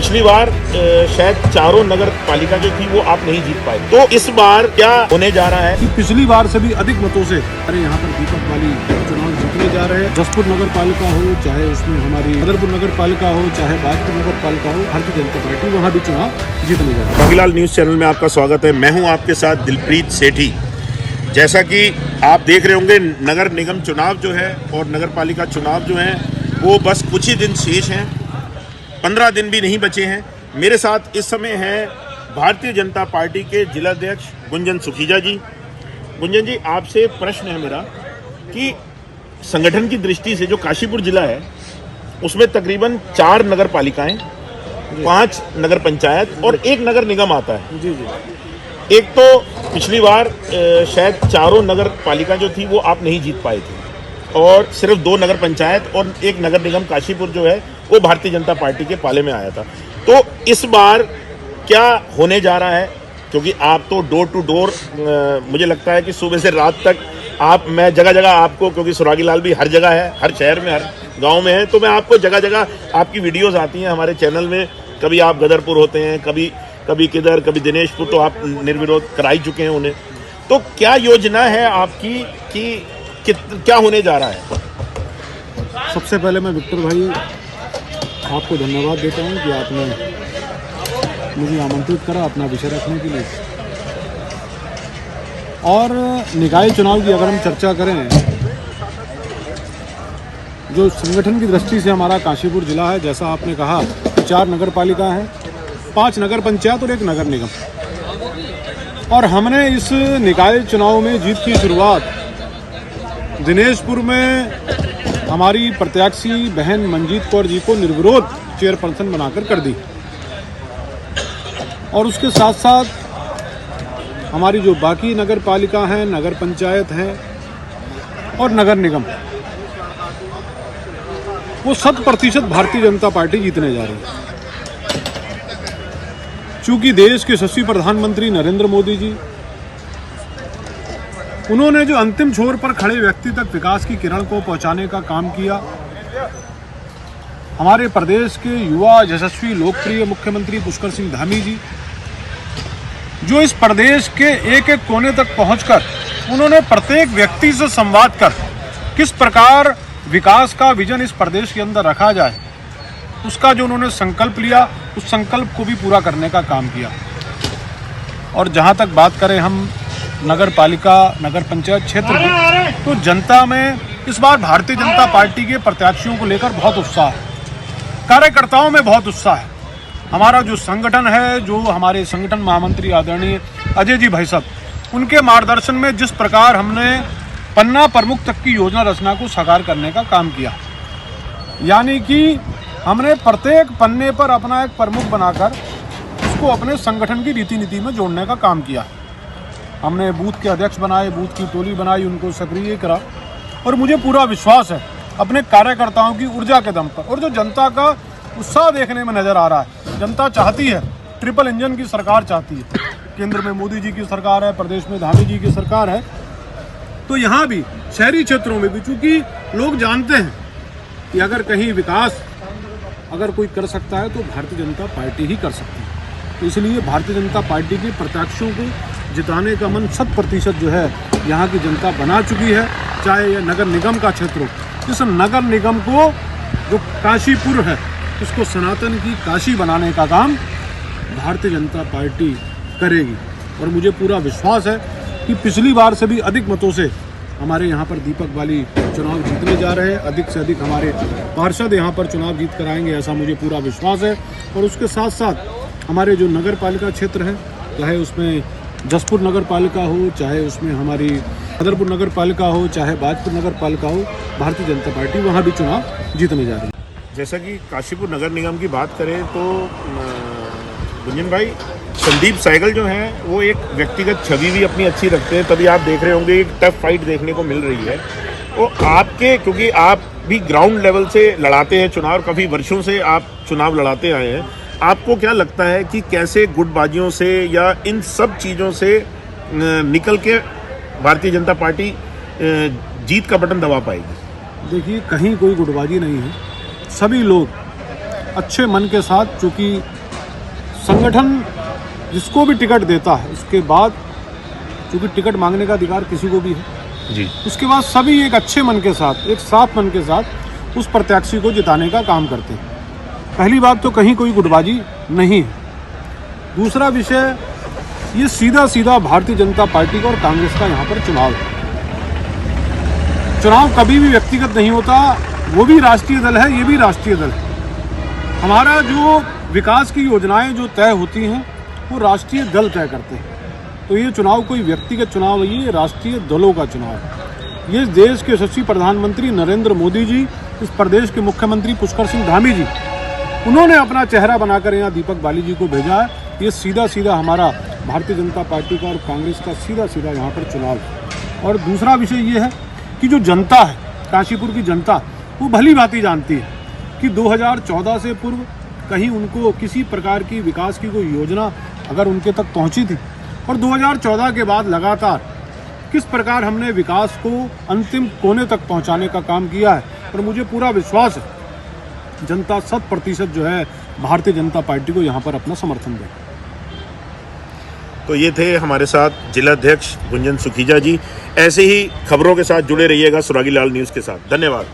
पिछली बार शायद चारों नगर पालिका जो थी वो आप नहीं जीत पाए, तो इस बार क्या होने जा रहा है? कि पिछली बार से भी अधिक मतों से अरे यहाँ पर दीपक वाली चुनाव जीतने जा रहे हैं। जसपुर नगर पालिका हो, चाहे उसमें हमारी मदरपुर नगर पालिका हो, चाहे बाजपुर नगर पालिका हो, भारतीय जनता पार्टी वहाँ भी चुनाव जीतने जा रही है। बागीलाल न्यूज चैनल में आपका स्वागत है। मैं हूँ आपके साथ दिलप्रीत सेठी। जैसा कि आप देख रहे होंगे, नगर निगम चुनाव जो है और नगर पालिका चुनाव जो है वो बस कुछ ही दिन शेष हैं, 15 दिन भी नहीं बचे हैं। मेरे साथ इस समय हैं भारतीय जनता पार्टी के जिलाध्यक्ष गुंजन सुखीजा जी। गुंजन जी, आपसे प्रश्न है मेरा कि संगठन की दृष्टि से जो काशीपुर जिला है उसमें तकरीबन 4 नगर पालिकाएं, 5 नगर पंचायत और 1 नगर निगम आता है। जी जी। एक तो पिछली बार शायद चारों नगर पालिका जो थी वो आप नहीं जीत पाए थे और सिर्फ 2 नगर पंचायत और 1 नगर निगम काशीपुर जो है वो भारतीय जनता पार्टी के पाले में आया था। तो इस बार क्या होने जा रहा है? क्योंकि आप तो डोर टू डोर, मुझे लगता है कि सुबह से रात तक मैं जगह जगह आपको, क्योंकि सुरागी लाल भी हर जगह है, हर शहर में, हर गांव में है, तो मैं आपको जगह जगह आपकी वीडियोस आती हैं हमारे चैनल में। कभी आप गदरपुर होते हैं, कभी किधर, कभी दिनेशपुर, तो आप निर्विरोध कराई चुके हैं उन्हें। तो क्या योजना है आपकी कि क्या होने जा रहा है? सबसे पहले मैं विक्टर भाई आपको धन्यवाद देता हूं कि आपने मुझे आमंत्रित करा अपना विषय रखने के लिए। और निकाय चुनाव की अगर हम चर्चा करें, जो संगठन की दृष्टि से हमारा काशीपुर जिला है, जैसा आपने कहा, 4 नगर पालिका हैं, 5 नगर पंचायत और 1 नगर निगम। और हमने इस निकाय चुनाव में जीत की शुरुआत दिनेशपुर में हमारी प्रत्याशी बहन मंजीत कौर जी को निर्विरोध चेयरपर्सन बनाकर कर दी। और उसके साथ साथ हमारी जो बाकी नगर पालिका हैं, नगर पंचायत हैं और नगर निगम, वो 100% भारतीय जनता पार्टी जीतने जा रही है। चूंकि देश के यशस्वी प्रधानमंत्री नरेंद्र मोदी जी, उन्होंने जो अंतिम छोर पर खड़े व्यक्ति तक विकास की किरण को पहुंचाने का काम किया, हमारे प्रदेश के युवा यशस्वी लोकप्रिय मुख्यमंत्री पुष्कर सिंह धामी जी, जो इस प्रदेश के एक एक कोने तक पहुंचकर उन्होंने प्रत्येक व्यक्ति से संवाद कर किस प्रकार विकास का विजन इस प्रदेश के अंदर रखा जाए, उसका जो उन्होंने संकल्प लिया, उस संकल्प को भी पूरा करने का काम किया। और जहां तक बात करें हम नगर पालिका, नगर पंचायत क्षेत्र की, तो जनता में इस बार भारतीय जनता पार्टी के प्रत्याशियों को लेकर बहुत उत्साह है, कार्यकर्ताओं में बहुत उत्साह है। हमारा जो संगठन है, जो हमारे संगठन महामंत्री आदरणीय अजय जी भाई साहब, उनके मार्गदर्शन में जिस प्रकार हमने पन्ना प्रमुख तक की योजना रचना को साकार करने का काम किया, यानी कि हमने प्रत्येक पन्ने पर अपना एक प्रमुख बनाकर उसको अपने संगठन की रीति नीति में जोड़ने का काम किया। हमने बूथ के अध्यक्ष बनाए, बूथ की टोली बनाई, उनको सक्रिय करा। और मुझे पूरा विश्वास है अपने कार्यकर्ताओं की ऊर्जा के दम पर और जो जनता का उत्साह देखने में नजर आ रहा है। जनता चाहती है, ट्रिपल इंजन की सरकार चाहती है। केंद्र में मोदी जी की सरकार है, प्रदेश में धामी जी की सरकार है, तो यहाँ भी शहरी क्षेत्रों में भी, चूंकि लोग जानते हैं कि अगर कहीं विकास अगर कोई कर सकता है तो भारतीय जनता पार्टी ही कर सकती है। तो इसलिए भारतीय जनता पार्टी के प्रत्याशियों को जिताने का मन 100% जो है यहाँ की जनता बना चुकी है। चाहे यह नगर निगम का क्षेत्र हो, इस नगर निगम को जो काशीपुर है उसको सनातन की काशी बनाने का काम भारतीय जनता पार्टी करेगी। और मुझे पूरा विश्वास है कि पिछली बार से भी अधिक मतों से हमारे यहाँ पर दीपक वाली चुनाव जीतने जा रहे हैं। अधिक से अधिक हमारे पार्षद यहाँ पर चुनाव जीत कर आएंगे, ऐसा मुझे पूरा विश्वास है। और उसके साथ साथ हमारे जो नगर पालिका क्षेत्र है, चाहे उसमें जसपुर नगर पालिका हो, चाहे उसमें हमारी मदरपुर नगर पालिका हो, चाहे बाजपुर नगर पालिका हो, भारतीय जनता पार्टी वहाँ भी चुनाव जीतने जा रही है। जैसा कि काशीपुर नगर निगम की बात करें तो गुंजन भाई, संदीप सहगल जो हैं वो एक व्यक्तिगत छवि भी अपनी अच्छी रखते हैं, तभी आप देख रहे होंगे एक टफ फाइट देखने को मिल रही है। वो आपके, क्योंकि आप भी ग्राउंड लेवल से लड़ाते हैं चुनाव, काफ़ी वर्षों से आप चुनाव लड़ाते आए हैं, आपको क्या लगता है कि कैसे गुटबाजियों से या इन सब चीज़ों से निकल के भारतीय जनता पार्टी जीत का बटन दबा पाएगी? देखिए, कहीं कोई गुटबाजी नहीं है। सभी लोग अच्छे मन के साथ, चूँकि संगठन जिसको भी टिकट देता है उसके बाद, चूँकि टिकट मांगने का अधिकार किसी को भी है जी, उसके बाद सभी एक अच्छे मन के साथ, एक साफ मन के साथ उस प्रत्याशी को जिताने का काम करते हैं। पहली बात तो कहीं कोई गुटबाजी नहीं है। दूसरा विषय, ये सीधा सीधा भारतीय जनता पार्टी का और कांग्रेस का यहाँ पर चुनाव है। चुनाव कभी भी व्यक्तिगत नहीं होता, वो भी राष्ट्रीय दल है, ये भी राष्ट्रीय दल है। हमारा जो विकास की योजनाएं जो तय होती हैं वो राष्ट्रीय दल तय करते हैं। तो ये चुनाव कोई व्यक्तिगत चुनाव नहीं है, ये राष्ट्रीय दलों का चुनाव है। ये देश के यशस्वी प्रधानमंत्री नरेंद्र मोदी जी, इस प्रदेश के मुख्यमंत्री पुष्कर सिंह धामी जी, उन्होंने अपना चेहरा बनाकर यहाँ दीपक बाली जी को भेजा है। ये सीधा सीधा हमारा भारतीय जनता पार्टी का और कांग्रेस का सीधा सीधा यहाँ पर चुनाव है। और दूसरा विषय ये है कि जो जनता है, काशीपुर की जनता, वो भली भांति जानती है कि 2014 से पूर्व कहीं उनको किसी प्रकार की विकास की कोई योजना अगर उनके तक पहुंची थी, और 2014 के बाद लगातार किस प्रकार हमने विकास को अंतिम कोने तक पहुंचाने का काम किया है। और मुझे पूरा विश्वास है जनता 100% जो है भारतीय जनता पार्टी को यहाँ पर अपना समर्थन दे। तो ये थे हमारे साथ जिलाध्यक्ष गुंजन सुखीजा जी। ऐसे ही खबरों के साथ जुड़े रहिएगा सुरागी लाल न्यूज़ के साथ। धन्यवाद।